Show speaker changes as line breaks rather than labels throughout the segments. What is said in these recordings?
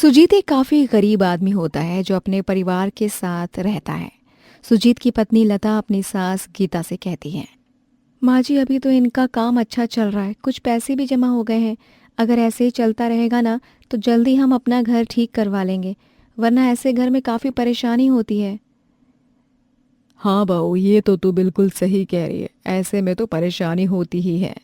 सुजीत एक काफी गरीब आदमी होता है जो अपने परिवार के साथ रहता है। सुजीत की पत्नी लता अपनी सास गीता से कहती है, माँ जी अभी तो इनका काम अच्छा चल रहा है, कुछ पैसे भी जमा हो गए हैं। अगर ऐसे ही चलता रहेगा ना तो जल्दी हम अपना घर ठीक करवा लेंगे, वरना ऐसे घर में काफी परेशानी होती है। हाँ बहू, ये तो तू बिल्कुल सही कह रही है, ऐसे में तो परेशानी होती ही है।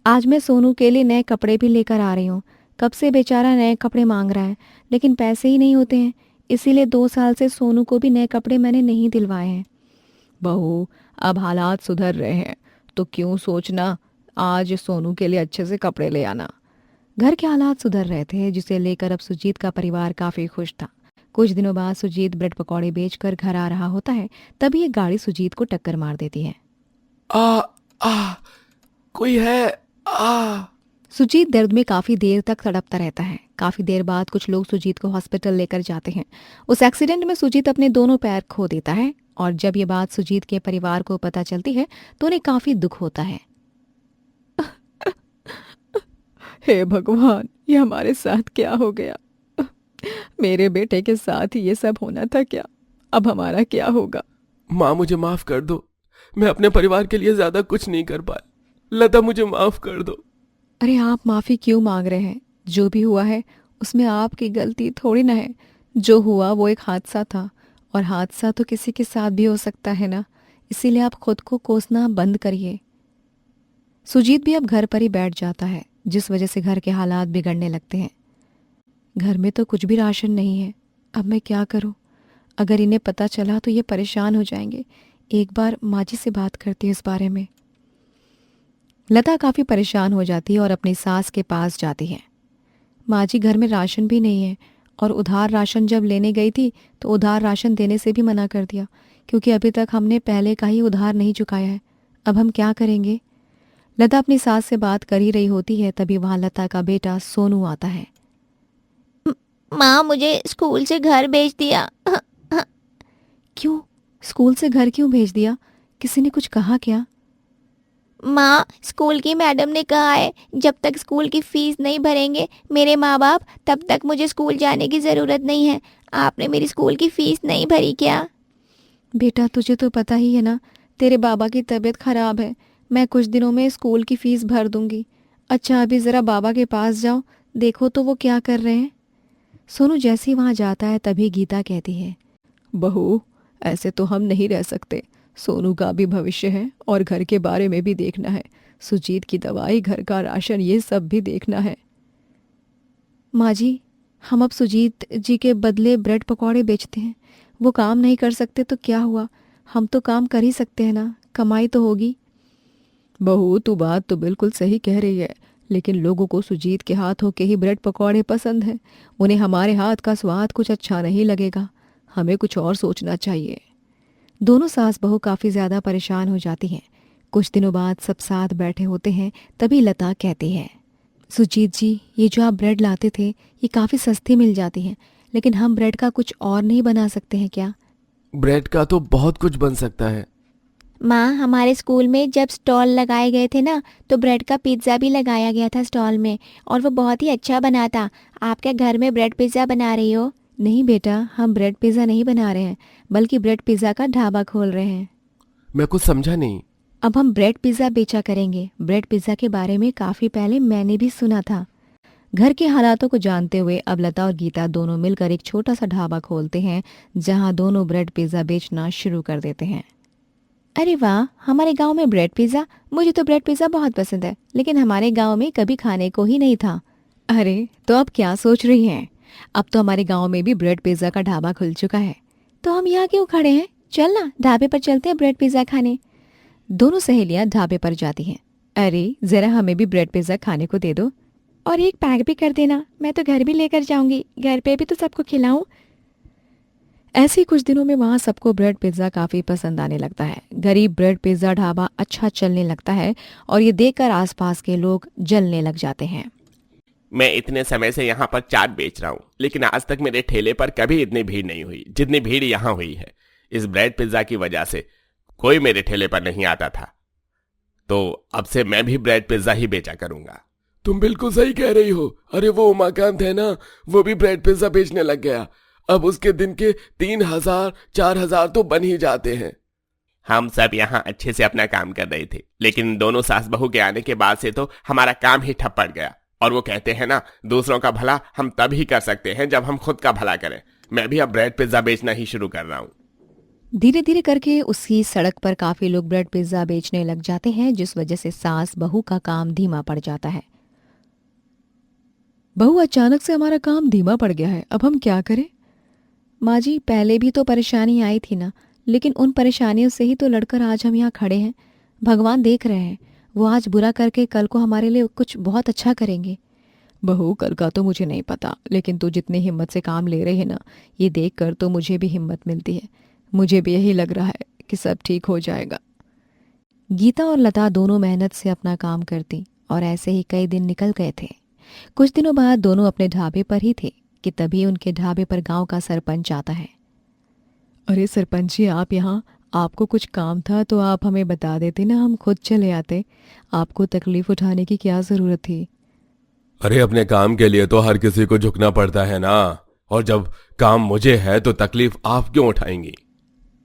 आज मैं सोनू के लिए नए कपड़े भी लेकर आ रही हूँ। कब से बेचारा नए कपड़े मांग रहा है, लेकिन पैसे ही नहीं होते हैं। इसीलिए 2 साल से सोनू को भी नए कपड़े मैंने नहीं दिलवाए हैं। बहू, अब हालात सुधर रहे हैं तो क्यों सोचना, आज सोनू के लिए अच्छे से कपड़े ले आना। घर के हालात सुधर रहे थे, जिसे लेकर अब सुजीत का परिवार काफी खुश था। कुछ दिनों बाद सुजीत ब्रेड पकौड़े बेचकर घर आ रहा होता है, तभी एक गाड़ी सुजीत को टक्कर मार देती है।
आ आ कोई है। आ
सुजीत दर्द में काफी देर तक तड़पता रहता है। काफी देर बाद कुछ लोग सुजीत को हॉस्पिटल लेकर जाते हैं। उस एक्सीडेंट में सुजीत अपने दोनों पैर खो देता है, और जब ये बात सुजीत के परिवार को पता चलती है तो उन्हें काफी दुख होता है। हे भगवान, ये हमारे साथ क्या हो गया। मेरे बेटे के साथ ही ये सब होना था क्या। अब हमारा क्या होगा।
माँ, मुझे माफ कर दो। मैं अपने परिवार के लिए ज्यादा कुछ नहीं कर पाया। लता, मुझे माफ कर दो।
अरे आप माफी क्यों मांग रहे हैं। जो भी हुआ है उसमें आपकी गलती थोड़ी ना है। जो हुआ वो एक हादसा था, और हादसा तो किसी के साथ भी हो सकता है ना। इसीलिए आप खुद को कोसना बंद करिए। सुजीत भी अब घर पर ही बैठ जाता है, जिस वजह से घर के हालात बिगड़ने लगते हैं। घर में तो कुछ भी राशन नहीं है। अब मैं क्या करूं। अगर इन्हें पता चला तो ये परेशान हो जाएंगे। एक बार माँ जी से बात करती हूँ इस बारे में। लता काफी परेशान हो जाती है और अपनी सास के पास जाती है। माँ जी, घर में राशन भी नहीं है, और उधार राशन जब लेने गई थी तो उधार राशन देने से भी मना कर दिया, क्योंकि अभी तक हमने पहले का ही उधार नहीं चुकाया है। अब हम क्या करेंगे। लता अपनी सास से बात कर ही रही होती है, तभी वहां लता का बेटा सोनू आता है।
माँ, मुझे स्कूल से घर भेज दिया।
क्यों, स्कूल से घर क्यों भेज दिया। किसी ने कुछ कहा क्या।
माँ, स्कूल की मैडम ने कहा है जब तक स्कूल की फीस नहीं भरेंगे मेरे माँ बाप, तब तक मुझे स्कूल जाने की ज़रूरत नहीं है। आपने मेरी स्कूल की फीस नहीं भरी क्या?
बेटा, तुझे तो पता ही है ना, तेरे बाबा की तबीयत खराब है। मैं कुछ दिनों में स्कूल की फीस भर दूंगी। अच्छा, अभी ज़रा बाबा के पास जाओ, देखो तो वो क्या कर रहे हैं। सोनू जैसे ही वहाँ जाता है तभी गीता कहती है, बहू, ऐसे तो हम नहीं रह सकते। सोनू का भी भविष्य है और घर के बारे में भी देखना है। सुजीत की दवाई, घर का राशन, ये सब भी देखना है। माँ जी, हम अब सुजीत जी के बदले ब्रेड पकौड़े बेचते हैं। वो काम नहीं कर सकते तो क्या हुआ, हम तो काम कर ही सकते हैं ना, कमाई तो होगी। बहू, तू बात तो बिल्कुल सही कह रही है, लेकिन लोगों को सुजीत के हाथों के ही ब्रेड पकौड़े पसंद हैं। उन्हें हमारे हाथ का स्वाद कुछ अच्छा नहीं लगेगा। हमें कुछ और सोचना चाहिए। दोनों सास बहू काफी ज्यादा परेशान हो जाती हैं। कुछ दिनों बाद सब साथ बैठे होते हैं, तभी लता कहती है, सुजीत जी, ये जो आप ब्रेड लाते थे ये काफी सस्ती मिल जाती हैं, लेकिन हम ब्रेड का कुछ और नहीं बना सकते हैं क्या।
ब्रेड का तो बहुत कुछ बन सकता है।
माँ, हमारे स्कूल में जब स्टॉल लगाए गए थे ना, तो ब्रेड का पिज़्ज़ा भी लगाया गया था स्टॉल में, और वो बहुत ही अच्छा बना था। आप क्या घर में ब्रेड पिज़्ज़ा बना रही हो?
नहीं बेटा, हम ब्रेड पिज़्ज़ा नहीं बना रहे हैं, बल्कि ब्रेड पिज़्ज़ा का ढाबा खोल रहे हैं।
मैं कुछ समझा नहीं।
अब हम ब्रेड पिज़्ज़ा बेचा करेंगे। ब्रेड पिज़्ज़ा के बारे में काफ़ी पहले मैंने भी सुना था। घर के हालातों को जानते हुए अब लता और गीता दोनों मिलकर एक छोटा सा ढाबा खोलते हैं, जहां दोनों ब्रेड पिज़्ज़ा बेचना शुरू कर देते हैं। अरे वाह, हमारे गांव में ब्रेड पिज़्ज़ा। मुझे तो ब्रेड पिज़्ज़ा बहुत पसंद है, लेकिन हमारे गांव में कभी खाने को ही नहीं था। अरे, तो अब क्या सोच रही हैं। अब तो हमारे गांव में भी ब्रेड पिज़्ज़ा का ढाबा खुल चुका है। तो हम यहाँ क्यों खड़े हैं, चल ना ढाबे पर चलते हैं ब्रेड पिज़्ज़ा खाने। दोनों सहेलियां ढाबे पर जाती हैं। अरे, जरा हमें भी ब्रेड पिज़्ज़ा खाने को दे दो, और एक पैक भी कर देना, मैं तो घर भी लेकर जाऊंगी, घर पे भी तो सबको खिलाऊं। ऐसे ही कुछ दिनों में वहां सबको ब्रेड पिज़्ज़ा काफी पसंद आने लगता है। गरीब ब्रेड पिज़्ज़ा ढाबा अच्छा चलने लगता है, और ये देखकर आसपास के लोग जलने लग जाते हैं।
मैं इतने समय से यहाँ पर चाट बेच रहा हूँ, लेकिन आज तक मेरे ठेले पर कभी इतनी भीड़ नहीं हुई जितनी भीड़ यहाँ हुई है। इस ब्रेड पिज्जा की वजह से कोई मेरे ठेले पर नहीं आता था, तो अब से मैं भी ब्रेड पिज्जा ही बेचा करूंगा।
तुम बिल्कुल सही कह रही हो। अरे वो उमाकांत है ना, वो भी ब्रेड पिज्जा बेचने लग गया। अब उसके दिन के 3,000 4,000 तो बन ही जाते हैं।
हम सब यहाँ अच्छे से अपना काम कर रहे थे, लेकिन दोनों सास बहू के आने के बाद से तो हमारा काम ही ठप पड़ गया। और वो कहते हैं ना, दूसरों का भला हम तब ही कर सकते हैं जब हम खुद का भला करें। मैं भी अब ब्रेड पिज्जा बेचना ही शुरू कर रहा हूँ।
धीरे धीरे करके उसी सड़क पर काफी लोग ब्रेड पिज्जा बेचने लग जाते हैं, जिस वजह से सास बहू का काम धीमा पड़ जाता है। बहू, अचानक से हमारा काम धीमा पड़ गया है, अब हम क्या करें? माँ जी, पहले भी तो परेशानी आई थी ना, लेकिन उन परेशानियों से ही तो लड़कर आज हम यहाँ खड़े हैं। भगवान देख रहे हैं, वो आज बुरा करके कल को हमारे लिए कुछ बहुत अच्छा करेंगे। बहू, कल का तो मुझे नहीं पता, लेकिन तू जितनी हिम्मत से काम ले रही है ना, ये देख कर तो मुझे भी हिम्मत मिलती है। मुझे भी यही लग रहा है कि सब ठीक हो जाएगा। गीता और लता दोनों मेहनत से अपना काम करती और ऐसे ही कई दिन निकल गए थे। कुछ दिनों बाद दोनों अपने ढाबे पर ही थे कि तभी उनके ढाबे पर गांव का सरपंच आता है। अरे सरपंच जी, आप यहाँ? आपको कुछ काम था तो आप हमें बता देते ना, हम खुद चले आते। आपको तकलीफ उठाने की क्या जरूरत थी?
अरे अपने काम के लिए तो हर किसी को झुकना पड़ता है ना, और जब काम मुझे है तो तकलीफ आप क्यों उठाएंगी?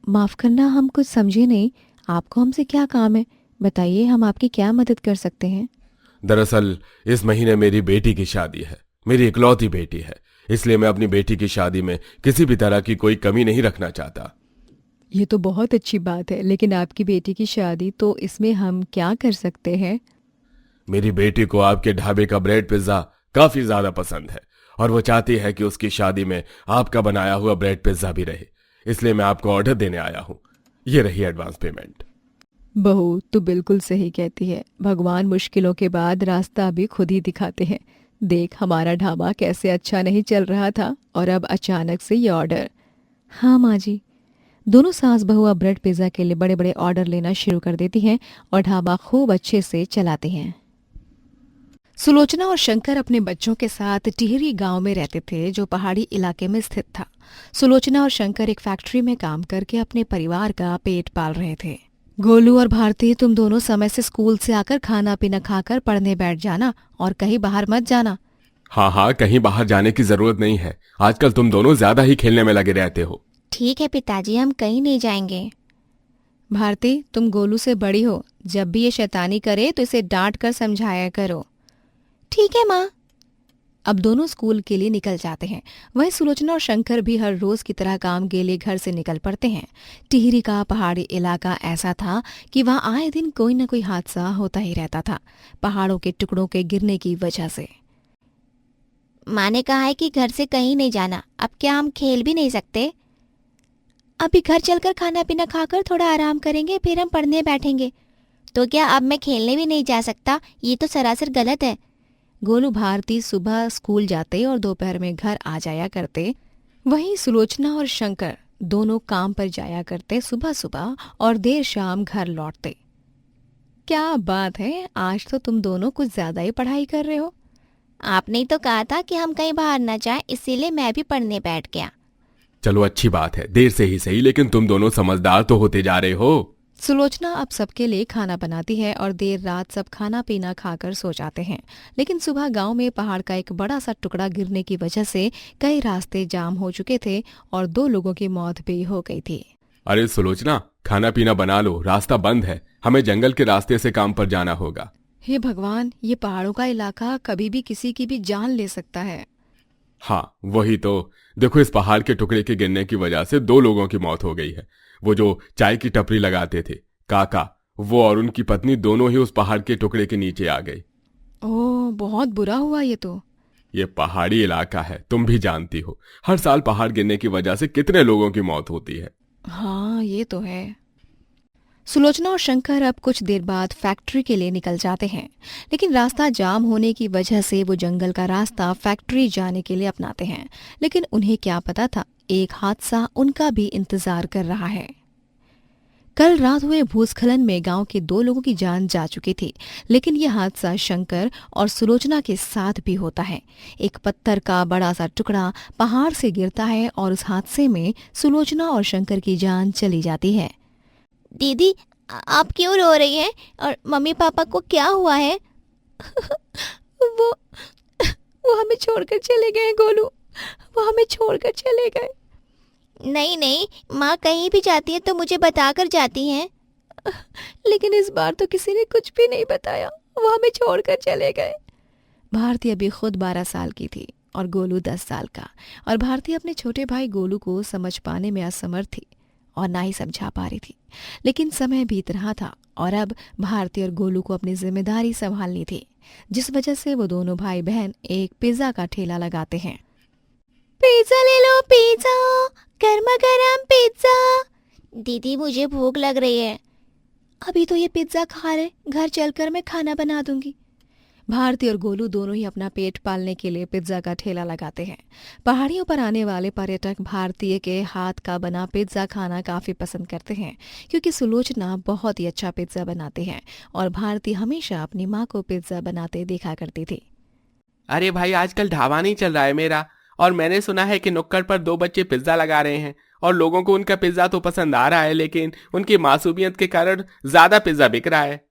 माफ करना, हम कुछ समझे नहीं। आपको हमसे क्या काम है? बताइए, हम आपकी क्या मदद कर सकते हैं?
दरअसल इस महीने मेरी बेटी की शादी है, मेरी इकलौती बेटी है, इसलिए मैं अपनी बेटी की शादी में किसी भी तरह की कोई कमी नहीं रखना चाहता।
ये तो बहुत अच्छी बात है, लेकिन आपकी बेटी की शादी, तो इसमें हम क्या कर सकते हैं?
मेरी बेटी को आपके ढाबे का ब्रेड पिज्जा काफी ज्यादा पसंद है और वो चाहती है कि उसकी शादी में आपका बनाया हुआ ब्रेड पिज्जा भी रहे, इसलिए मैं आपको ऑर्डर देने आया हूँ। ये रही एडवांस पेमेंट।
बहू, तू बिल्कुल सही कहती है। भगवान मुश्किलों के बाद रास्ता भी खुद ही दिखाते हैं। देख, हमारा ढाबा कैसे अच्छा नहीं चल रहा था और अब अचानक से ये ऑर्डर। हाँ माँ जी। दोनों सास बहू अब ब्रेड पिज्जा के लिए बड़े बड़े ऑर्डर लेना शुरू कर देती हैं और ढाबा खूब अच्छे से चलाते हैं। सुलोचना और शंकर अपने बच्चों के साथ टिहरी गांव में रहते थे, जो पहाड़ी इलाके में स्थित था। सुलोचना और शंकर एक फैक्ट्री में काम करके अपने परिवार का पेट पाल रहे थे। गोलू और भारती, तुम दोनों समय से स्कूल से आकर खाना पीना खाकर पढ़ने बैठ जाना और कहीं बाहर मत जाना।
हाँ हाँ, कहीं बाहर जाने की जरूरत नहीं है। आजकल तुम दोनों ज्यादा ही खेलने में लगे रहते हो।
ठीक है पिताजी, हम कहीं नहीं जाएंगे।
भारती, तुम गोलू से बड़ी हो, जब भी ये शैतानी करे तो इसे डांट कर समझाया करो।
ठीक है माँ।
अब दोनों स्कूल के लिए निकल जाते हैं। वहीं सुलोचना और शंकर भी हर रोज की तरह काम के लिए घर से निकल पड़ते हैं। टिहरी का पहाड़ी इलाका ऐसा था कि वहां आए दिन कोई न कोई हादसा होता ही रहता था, पहाड़ों के टुकड़ों के गिरने की वजह से।
माँ ने कहा है कि घर से कहीं नहीं जाना। अब क्या हम खेल भी नहीं सकते? अभी घर चलकर खाना पीना खाकर थोड़ा आराम करेंगे, फिर हम पढ़ने बैठेंगे। तो क्या अब मैं खेलने भी नहीं जा सकता? ये तो सरासर गलत है।
गोलू भारती सुबह स्कूल जाते और दोपहर में घर आ जाया करते। वहीं सुलोचना और शंकर दोनों काम पर जाया करते सुबह सुबह और देर शाम घर लौटते। क्या बात है, आज तो तुम दोनों कुछ ज्यादा ही पढ़ाई कर रहे हो।
आपने ही तो कहा था कि हम कहीं बाहर न जाएं, इसीलिए मैं भी पढ़ने बैठ गया।
चलो अच्छी बात है, देर से ही सही, लेकिन तुम दोनों समझदार तो होते जा रहे हो।
सुलोचना अब सबके लिए खाना बनाती है और देर रात सब खाना पीना खाकर सो जाते हैं। लेकिन सुबह गांव में पहाड़ का एक बड़ा सा टुकड़ा गिरने की वजह से कई रास्ते जाम हो चुके थे और 2 लोगों की मौत भी हो गई थी।
अरे सुलोचना, खाना पीना बना लो, रास्ता बंद है, हमें जंगल के रास्ते से काम पर जाना होगा।
हे भगवान, ये पहाड़ों का इलाका कभी भी किसी की भी जान ले सकता है।
हाँ वही तो, देखो इस पहाड़ के टुकड़े के गिरने की वजह से 2 लोगों की मौत हो गई है। वो जो चाय की टपरी लगाते थे काका, वो और उनकी पत्नी दोनों ही उस पहाड़ के टुकड़े के नीचे आ गई।
ओह, बहुत बुरा हुआ ये तो।
ये पहाड़ी इलाका है, तुम भी जानती हो, हर साल पहाड़ गिरने की वजह से कितने लोगों की मौत होती है।
हाँ ये तो है। सुलोचना और शंकर अब कुछ देर बाद फैक्ट्री के लिए निकल जाते हैं, लेकिन रास्ता जाम होने की वजह से वो जंगल का रास्ता फैक्ट्री जाने के लिए अपनाते हैं। लेकिन उन्हें क्या पता था, एक हादसा उनका भी इंतजार कर रहा है। कल रात हुए भूस्खलन में गांव के 2 लोगों की जान जा चुकी थी, लेकिन यह हादसा शंकर और सुलोचना के साथ भी होता है। एक पत्थर का बड़ा सा टुकड़ा पहाड़ से गिरता है और उस हादसे में सुलोचना और शंकर की जान चली जाती है।
दीदी, आप क्यों रो रही हैं? और मम्मी पापा को क्या हुआ है?
वो वो हमें छोड़कर चले गए गोलू, वो हमें छोड़कर चले गए।
नहीं नहीं, माँ कहीं भी जाती है तो मुझे बताकर जाती हैं।
लेकिन इस बार तो किसी ने कुछ भी नहीं बताया, वो हमें छोड़कर चले गए। भारती अभी खुद 12 साल की थी और गोलू 10 साल का, और भारती अपने छोटे भाई गोलू को समझ पाने में असमर्थ थी और ना ही समझा पा रही थी। लेकिन समय बीत रहा था और अब भारती और गोलू को अपनी जिम्मेदारी संभालनी थी, जिस वजह से वो दोनों भाई बहन एक पिज्जा का ठेला लगाते हैं।
पिज्जा ले लो, पिज्जा, गर्मा गर्म पिज्जा। दीदी मुझे भूख लग रही है।
अभी तो ये पिज्जा खा रहे, घर चलकर मैं खाना बना दूंगी। भारती और गोलू दोनों ही अपना पेट पालने के लिए पिज्जा का ठेला लगाते हैं। पहाड़ियों पर आने वाले पर्यटक भारतीय के हाथ का बना पिज्जा खाना काफी पसंद करते हैं, क्योंकि सुलोचना बहुत ही अच्छा पिज्जा बनाते हैं और भारती हमेशा अपनी माँ को पिज्जा बनाते देखा करती थी।
अरे भाई, आजकल ढाबा नहीं चल रहा है मेरा, और मैंने सुना है कि नुक्कड़ पर 2 बच्चे पिज्जा लगा रहे हैं और लोगों को उनका पिज्जा तो पसंद आ रहा है, लेकिन उनकी मासूमियत के कारण ज्यादा पिज्जा बिक रहा है।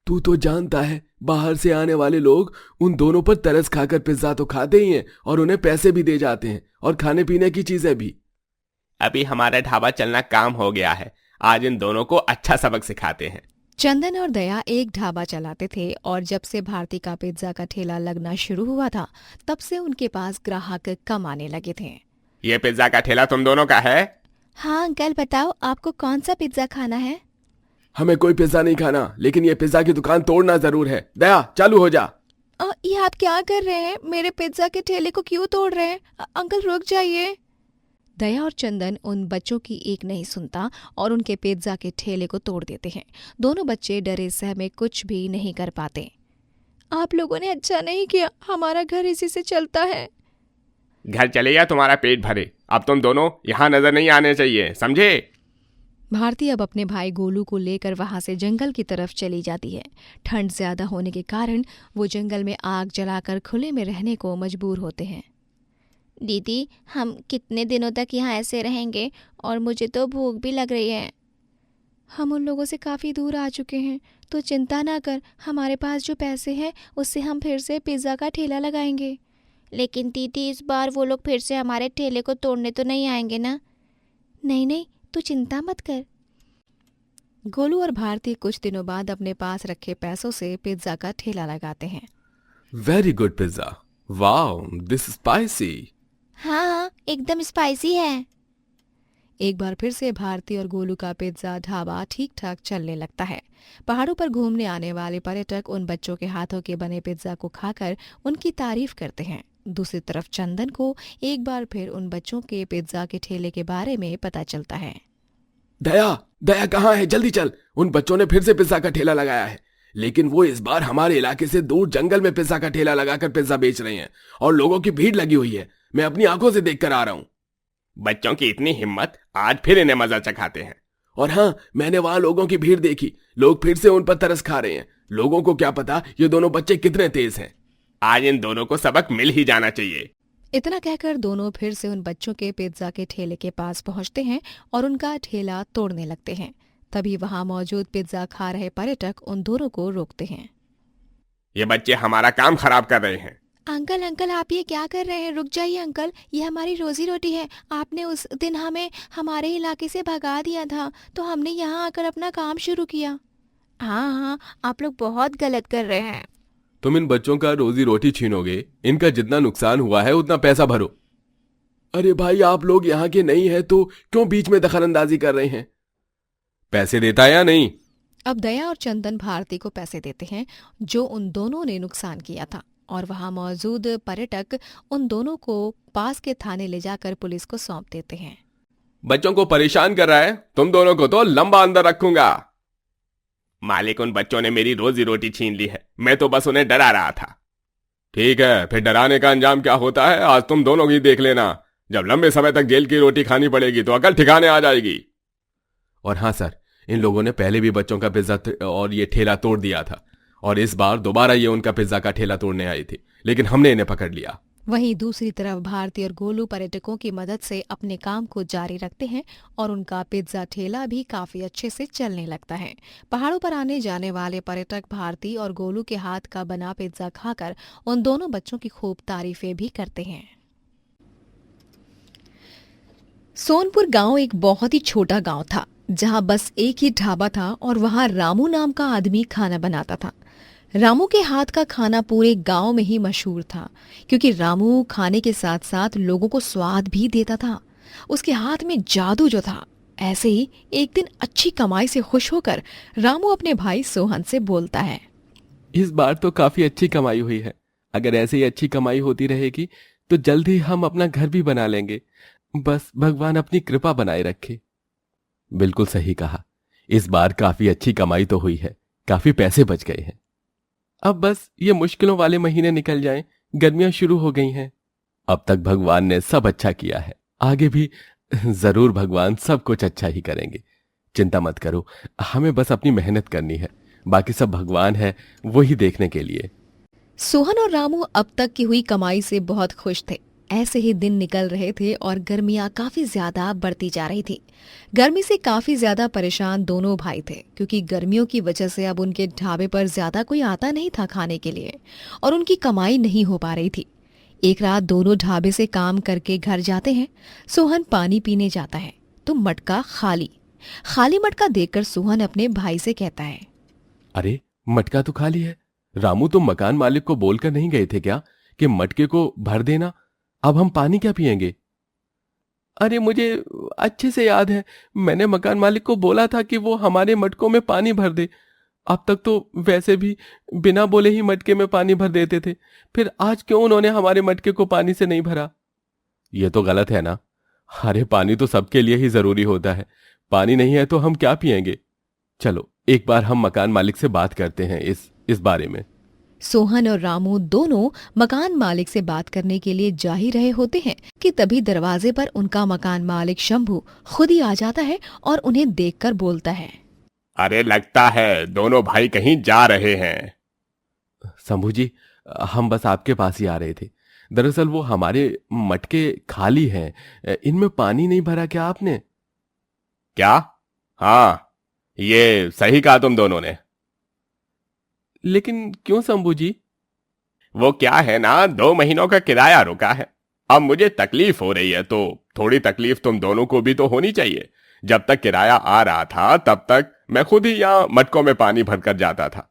तू तो जानता है, बाहर से आने वाले लोग उन दोनों पर तरस खाकर पिज्जा तो खाते ही हैं और उन्हें पैसे भी दे जाते हैं, और खाने पीने की चीजें भी।
अभी हमारा ढाबा चलना काम हो गया है, आज इन दोनों को अच्छा सबक सिखाते हैं।
चंदन और दया एक ढाबा चलाते थे और जब से भारती का पिज्जा का ठेला लगना शुरू हुआ था, तब से उनके पास ग्राहक कम आने लगे थे।
ये पिज्जा का ठेला तुम दोनों का है?
हाँ अंकल, बताओ आपको कौन सा पिज्जा खाना है?
हमें कोई पिज्जा नहीं खाना, लेकिन ये पिज्जा की दुकान तोड़ना जरूर है। दया, चालू हो जा।
ये आप क्या कर रहे हैं? मेरे पिज्जा के ठेले को क्यों तोड़ रहे हैं? अंकल रुक जाइए। दया और चंदन उन बच्चों की एक नहीं सुनता और उनके पिज्जा के ठेले को तोड़ देते हैं। दोनों बच्चे डरे सहमे कुछ भी नहीं कर पाते। आप लोगों ने अच्छा नहीं किया, हमारा घर इसी से चलता है।
घर चले या तुम्हारा पेट भरे, अब तुम दोनों यहाँ नजर नहीं आने चाहिए, समझे?
भारती अब अपने भाई गोलू को लेकर वहां से जंगल की तरफ चली जाती है। ठंड ज्यादा होने के कारण वो जंगल में आग जलाकर खुले में रहने को मजबूर होते हैं।
दीदी, हम कितने दिनों तक यहाँ ऐसे रहेंगे? और मुझे तो भूख भी लग रही है।
हम उन लोगों से काफ़ी दूर आ चुके हैं, तो चिंता ना कर, हमारे पास जो पैसे हैं उससे हम फिर से पिज़्ज़ा का ठेला लगाएंगे।
लेकिन दीदी, इस बार वो लोग फिर से हमारे ठेले को तोड़ने तो नहीं आएंगे ना?
नहीं नहीं, तू चिंता मत कर। गोलू और भारती कुछ दिनों बाद अपने पास रखे पैसों से पिज़्ज़ा का ठेला लगाते हैं।
Very good pizza, wow this spicy.
हाँ, एकदम स्पाइसी है।
एक बार फिर से भारती और गोलू का पिज्जा ढाबा ठीक ठाक चलने लगता है। पहाड़ों पर घूमने आने वाले पर्यटक उन बच्चों के हाथों के बने पिज्जा को खाकर उनकी तारीफ करते हैं। दूसरी तरफ चंदन को एक बार फिर उन बच्चों के पिज्जा के ठेले के बारे में पता चलता है।
दया, दया कहाँ है? जल्दी चल, उन बच्चों ने फिर से पिज्जा का ठेला लगाया है, लेकिन वो इस बार हमारे इलाके से दूर जंगल में पिज्जा का ठेला लगाकर पिज्जा बेच रहे हैं और लोगों की भीड़ लगी हुई है। मैं अपनी आंखों से देखकर आ रहा हूँ।
बच्चों की इतनी हिम्मत, आज फिर इन्हें मजा चखाते हैं।
और हाँ, मैंने वहां लोगों की भीड़ देखी, लोग फिर से उन पर तरस खा रहे हैं। लोगों को क्या पता ये दोनों बच्चे कितने तेज हैं।
आज इन दोनों को सबक मिल ही जाना चाहिए।
इतना कहकर दोनों फिर से उन बच्चों के पिज्जा के ठेले के पास पहुंचते हैं और उनका ठेला तोड़ने लगते हैं। तभी वहां मौजूद पिज्जा खा रहे पर्यटक उन दोनों को रोकते हैं।
ये बच्चे हमारा काम खराब कर रहे हैं।
अंकल अंकल, आप ये क्या कर रहे हैं? रुक जाइए अंकल, ये हमारी रोजी रोटी है। आपने उस दिन हमें हमारे इलाके से भगा दिया था, तो हमने यहाँ आकर अपना काम शुरू किया।
हाँ हाँ, आप लोग बहुत गलत कर रहे हैं।
तुम इन बच्चों का रोजी रोटी छीनोगे, इनका जितना नुकसान हुआ है उतना पैसा भरो। अरे भाई, आप लोग यहाँ के नहीं है तो क्यों बीच में दखलंदाजी कर रहे हैं? पैसे देता है या नहीं?
अब दया और चंदन भारती को पैसे देते हैं जो उन दोनों ने नुकसान किया था, और वहां मौजूद पर्यटक उन दोनों को पास के थाने ले जाकर पुलिस को सौंप देते हैं।
बच्चों को परेशान कर रहा है, तुम दोनों को तो लंबा अंदर रखूंगा।
मालिक, उन बच्चों ने मेरी रोजी रोटी छीन ली है, मैं तो बस उन्हें डरा रहा था।
ठीक है, फिर डराने का अंजाम क्या होता है आज तुम दोनों की देख लेना। जब लंबे समय तक जेल की रोटी खानी पड़ेगी तो अकल ठिकाने आ जाएगी। और हाँ सर, इन लोगों ने पहले भी बच्चों का पिज्जा और ये ठेला तोड़ दिया था, और इस बार दोबारा ये उनका पिज्जा का ठेला तोड़ने आई थी, लेकिन हमने इन्हें पकड़ लिया।
वहीं दूसरी तरफ भारती और गोलू पर्यटकों की मदद से अपने काम को जारी रखते हैं और उनका पिज्जा ठेला भी काफी अच्छे से चलने लगता है। पहाड़ों पर आने जाने वाले पर्यटक भारती और गोलू के हाथ का बना पिज्जा खाकर उन दोनों बच्चों की खूब तारीफें भी करते हैं। सोनपुर गांव एक बहुत ही छोटा गांव था जहां बस एक ही ढाबा था और वहां रामू नाम का आदमी खाना बनाता था। रामू के हाथ का खाना पूरे गांव में ही मशहूर था क्योंकि रामू खाने के साथ साथ लोगों को स्वाद भी देता था। उसके हाथ में जादू जो था। ऐसे ही एक दिन अच्छी कमाई से खुश होकर रामू अपने भाई सोहन से बोलता है,
इस बार तो काफी अच्छी कमाई हुई है। अगर ऐसे ही अच्छी कमाई होती रहेगी तो जल्द ही हम अपना घर भी बना लेंगे। बस भगवान अपनी कृपा बनाए रखे। बिल्कुल सही कहा। इस बार काफी अच्छी कमाई तो हुई है, काफी पैसे बच गए हैं। अब बस ये मुश्किलों वाले महीने निकल जाएं, गर्मियां शुरू हो गई हैं। अब तक भगवान ने सब अच्छा किया है, आगे भी जरूर भगवान सब कुछ अच्छा ही करेंगे। चिंता मत करो, हमें बस अपनी मेहनत करनी है, बाकी सब भगवान है वो ही देखने के लिए।
सोहन और रामू अब तक की हुई कमाई से बहुत खुश थे। ऐसे ही दिन निकल रहे थे और गर्मियां काफी ज्यादा बढ़ती जा रही थी। गर्मी से काफी ज्यादा परेशान दोनों भाई थे क्योंकि गर्मियों की वजह से अब उनके ढाबे पर ज्यादा कोई आता नहीं था खाने के लिए और उनकी कमाई नहीं हो पा रही थी। एक रात दोनों ढाबे से काम करके घर जाते हैं। सोहन पानी पीने जाता है तो मटका खाली। खाली मटका देखकर सोहन अपने भाई से कहता है,
अरे मटका तो खाली है। रामू तो मकान मालिक को बोलकर नहीं गए थे क्या कि मटके को भर देना? अब हम पानी क्या पिएंगे? अरे मुझे अच्छे से याद है, मैंने मकान मालिक को बोला था कि वो हमारे मटकों में पानी भर दे। अब तक तो वैसे भी बिना बोले ही मटके में पानी भर देते थे, फिर आज क्यों उन्होंने हमारे मटके को पानी से नहीं भरा? ये तो गलत है ना। अरे पानी तो सबके लिए ही जरूरी होता है, पानी नहीं है तो हम क्या पिएंगे? चलो एक बार हम मकान मालिक से बात करते हैं इस बारे में।
सोहन और रामू दोनों मकान मालिक से बात करने के लिए जा ही रहे होते हैं कि तभी दरवाजे पर उनका मकान मालिक शंभू खुद ही आ जाता है और उन्हें देखकर बोलता है,
अरे लगता है दोनों भाई कहीं जा रहे हैं।
शंभू जी, हम बस आपके पास ही आ रहे थे। दरअसल वो हमारे मटके खाली हैं, इनमें पानी नहीं भरा क्या आपने?
क्या? हाँ, ये सही कहा तुम दोनों ने।
लेकिन क्यों शंभू जी?
वो क्या है ना, 2 महीनों का किराया रुका है। अब मुझे तकलीफ हो रही है तो थोड़ी तकलीफ तुम दोनों को भी तो होनी चाहिए। जब तक किराया आ रहा था तब तक मैं खुद ही यहाँ मटकों में पानी भरकर जाता था।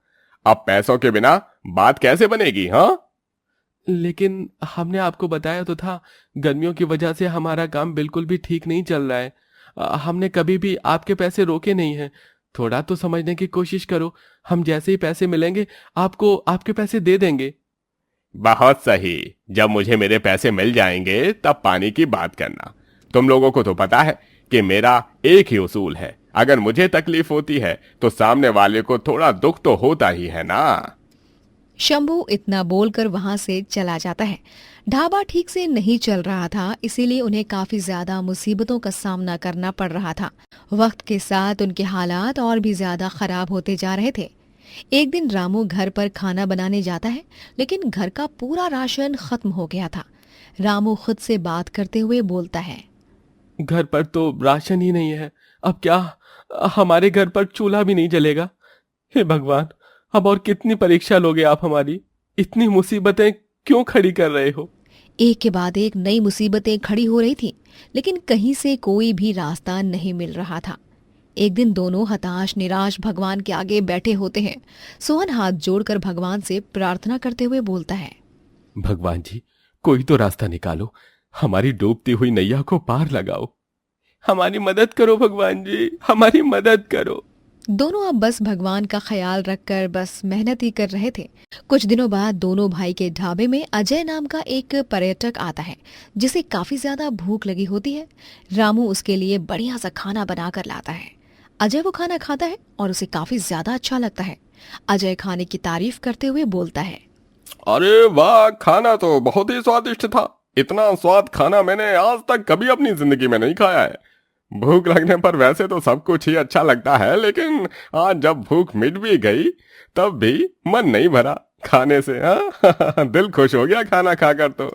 अब पैसों के बिना बात कैसे बनेगी? हाँ,
लेकिन हमने आपको बताया तो था, गर्मियों की वजह से हमारा काम बिल्कुल भी ठीक नहीं चल रहा है। हमने कभी भी आपके पैसे रोके नहीं हैं। थोड़ा तो समझने की कोशिश करो। हम जैसे ही पैसे मिलेंगे आपको आपके पैसे दे देंगे।
बहुत सही। जब मुझे मेरे पैसे मिल जाएंगे तब पानी की बात करना। तुम लोगों को तो पता है कि मेरा एक ही उसूल है, अगर मुझे तकलीफ होती है तो सामने वाले को थोड़ा दुख तो होता ही है ना।
शंभू इतना बोलकर वहां से चला जाता है। ढाबा ठीक से नहीं चल रहा था, इसीलिए उन्हें काफी ज्यादा मुसीबतों का सामना करना पड़ रहा था। वक्त के साथ उनके हालात और भी ज्यादा खराब होते जा रहे थे। एक दिन रामू घर पर खाना बनाने जाता है, लेकिन घर का पूरा राशन खत्म हो गया था। रामू खुद से बात करते हुए बोलता है,
घर पर तो राशन ही नहीं है। अब क्या? हमारे घर पर चूल्हा भी नहीं जलेगा। हे भगवान, अब और कितनी परीक्षा लोगे आप हमारी? इतनी मुसीबतें क्यों खड़ी कर रहे हो?
एक के बाद एक नई मुसीबतें खड़ी हो रही थी, लेकिन कहीं से कोई भी रास्ता नहीं मिल रहा था। एक दिन दोनों हताश निराश भगवान के आगे बैठे होते हैं। सोहन हाथ जोड़कर भगवान से प्रार्थना करते हुए बोलता है,
भगवान जी, कोई तो रास्ता निकालो, हमारी डूबती हुई नैया को पार लगाओ। हमारी मदद करो भगवान जी, हमारी मदद करो।
दोनों अब बस भगवान का ख्याल रखकर बस मेहनत ही कर रहे थे। कुछ दिनों बाद दोनों भाई के ढाबे में अजय नाम का एक पर्यटक आता है, जिसे काफी ज्यादा भूख लगी होती है। रामू उसके लिए बढ़िया सा खाना बनाकर लाता है। अजय वो खाना खाता है और उसे काफी ज्यादा अच्छा लगता है। अजय खाने की तारीफ करते हुए बोलता है,
अरे वाह, खाना तो बहुत ही स्वादिष्ट था। इतना स्वाद खाना मैंने आज तक कभी अपनी जिंदगी में नहीं खाया है। भूख लगने पर वैसे तो सब कुछ ही अच्छा लगता है, लेकिन आज जब भूख मिट भी गई तब भी मन नहीं भरा खाने से। हाँ दिल खुश हो गया खाना खाकर तो।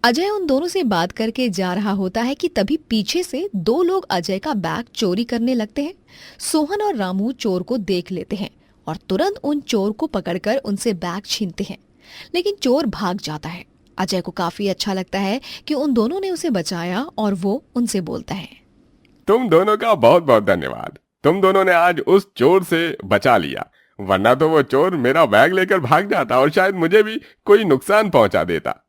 अजय उन दोनों से बात करके जा रहा होता है कि तभी पीछे से दो लोग अजय का बैग चोरी करने लगते हैं। सोहन और रामू चोर को देख लेते हैं और तुरंत उन चोर को पकड़कर उनसे बैग छीनते हैं, लेकिन चोर भाग जाता है। अजय को काफी अच्छा लगता है कि उन दोनों ने उसे बचाया और वो उनसे बोलता है,
तुम दोनों का बहुत बहुत धन्यवाद। तुम दोनों ने आज उस चोर से बचा लिया, वरना तो वो चोर मेरा बैग लेकर भाग जाता और शायद मुझे भी कोई नुकसान पहुंचा देता।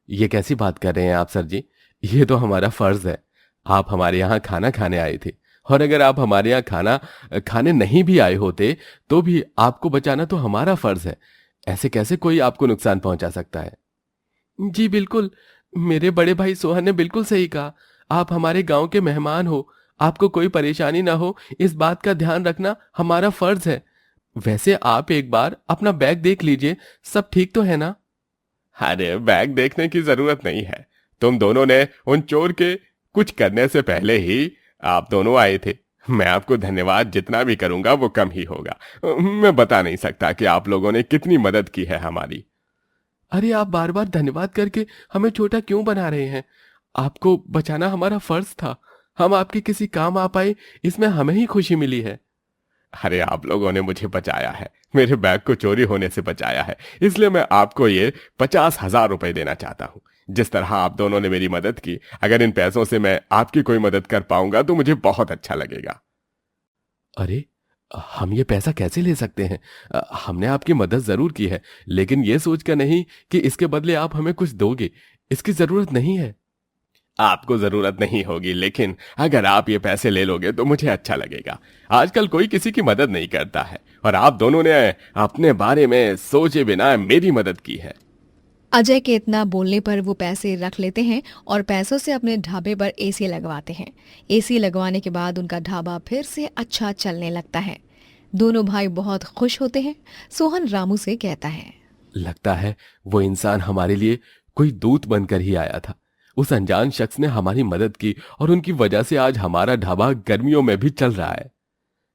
ये कैसी बात कर रहे हैं आप सर जी? ये तो हमारा फर्ज है। आप हमारे यहाँ खाना खाने आए थे, और अगर आप हमारे यहाँ खाना खाने नहीं भी आए होते तो भी आपको बचाना तो हमारा फर्ज है। ऐसे कैसे कोई आपको नुकसान पहुंचा सकता है? जी बिल्कुल, मेरे बड़े भाई सोहन ने बिल्कुल सही कहा। आप हमारे गांव के मेहमान हो, आपको कोई परेशानी ना हो इस बात का ध्यान रखना हमारा फर्ज है। वैसे आप एक बार अपना बैग देख लीजिए, सब ठीक तो है ना? अरे बैग देखने की जरूरत नहीं है। तुम दोनों ने उन चोर के कुछ करने से पहले ही आप दोनों आए थे। मैं आपको धन्यवाद जितना भी करूंगा वो कम ही होगा। मैं बता नहीं सकता कि आप लोगों ने कितनी मदद की है हमारी। अरे आप बार बार धन्यवाद करके हमें छोटा क्यों बना रहे हैं? आपको बचाना हमारा फर्ज था। हम आपके किसी काम आ पाए, इसमें हमें ही खुशी मिली है। अरे आप लोगों ने मुझे बचाया है, मेरे बैग को चोरी होने से बचाया है, इसलिए मैं आपको ये 50,000 रुपए देना चाहता हूँ। जिस तरह आप दोनों ने मेरी मदद की, अगर इन पैसों से मैं आपकी कोई मदद कर पाऊंगा तो मुझे बहुत अच्छा लगेगा। अरे हम ये पैसा कैसे ले सकते हैं? हमने आपकी मदद जरूर की है, लेकिन ये सोचकर नहीं कि इसके बदले आप हमें कुछ दोगे। इसकी जरूरत नहीं है। आपको जरूरत नहीं होगी, लेकिन अगर आप ये पैसे ले लोगे तो मुझे अच्छा लगेगा। आजकल कोई किसी की मदद नहीं करता है, और आप दोनों ने अपने बारे में सोचे बिना मेरी मदद की है।
अजय के इतना बोलने पर वो पैसे रख लेते हैं और पैसों से अपने ढाबे पर एसी लगवाते हैं। एसी लगवाने के बाद उनका ढाबा फिर से अच्छा चलने लगता है। दोनों भाई बहुत खुश होते हैं। सोहन रामू से कहता है,
लगता है वो इंसान हमारे लिए कोई दूत बनकर ही आया था। उस अनजान शख्स ने हमारी मदद की और उनकी वजह से आज हमारा ढाबा गर्मियों में भी चल रहा है।